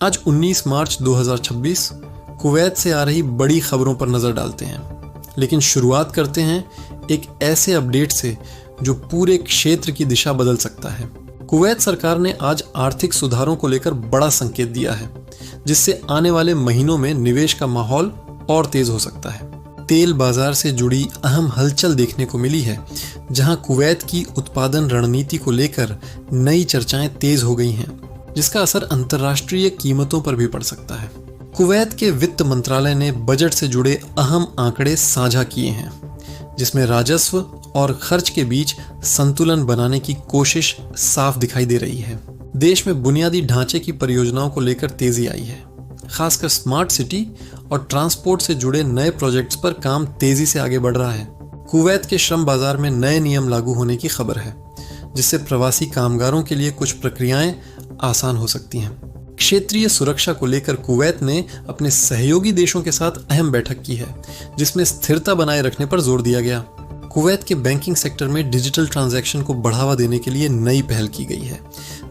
आज 19 मार्च 2026 कुवैत से आ रही बड़ी खबरों पर नज़र डालते हैं, लेकिन शुरुआत करते हैं एक ऐसे अपडेट से जो पूरे क्षेत्र की दिशा बदल सकता है। कुवैत सरकार ने आज आर्थिक सुधारों को लेकर बड़ा संकेत दिया है, जिससे आने वाले महीनों में निवेश का माहौल और तेज हो सकता है। तेल बाजार से जुड़ी अहम हलचल देखने को मिली है, जहां कुवैत की उत्पादन रणनीति को लेकर नई चर्चाएं तेज हो गई हैं, जिसका असर अंतर्राष्ट्रीय कीमतों पर भी पड़ सकता है। कुवैत के वित्त मंत्रालय ने बजट से जुड़े अहम आंकड़े साझा किए हैं, जिसमें राजस्व और खर्च के बीच संतुलन बनाने की कोशिश साफ दिखाई दे रही है। देश में बुनियादी ढांचे की परियोजनाओं को लेकर तेजी आई है, खासकर स्मार्ट सिटी और ट्रांसपोर्ट से जुड़े नए प्रोजेक्ट्स पर काम तेजी से आगे बढ़ रहा है। कुवैत के श्रम बाजार में नए नियम लागू होने की खबर है, जिससे प्रवासी कामगारों के लिए कुछ प्रक्रियाएं आसान हो सकती हैं। क्षेत्रीय सुरक्षा को लेकर कुवैत ने अपने सहयोगी देशों के साथ अहम बैठक की है, जिसमें स्थिरता बनाए रखने पर जोर दिया गया। कुवैत के बैंकिंग सेक्टर में डिजिटल ट्रांजैक्शन को बढ़ावा देने के लिए नई पहल की गई है,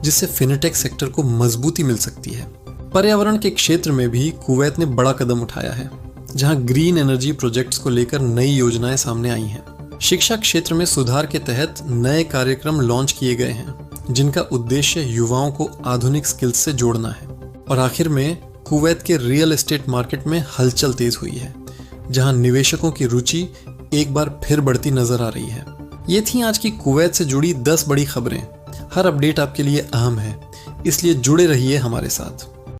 जिससे फिनटेक सेक्टर को मजबूती मिल सकती है। पर्यावरण के क्षेत्र में भी कुवैत ने बड़ा कदम उठाया है, जहां ग्रीन एनर्जी प्रोजेक्ट्स को लेकर नई योजनाएं सामने आई हैं। शिक्षा क्षेत्र में सुधार के तहत नए कार्यक्रम लॉन्च किए गए हैं, जिनका उद्देश्य युवाओं को आधुनिक स्किल्स से जोड़ना है। और आखिर में कुवैत के रियल एस्टेट मार्केट में हलचल तेज हुई है, जहां निवेशकों की रुचि एक बार फिर बढ़ती नजर आ रही है। ये थी आज की कुवैत से जुड़ी 10 बड़ी खबरें। हर अपडेट आपके लिए अहम है, इसलिए जुड़े रहिए हमारे साथ।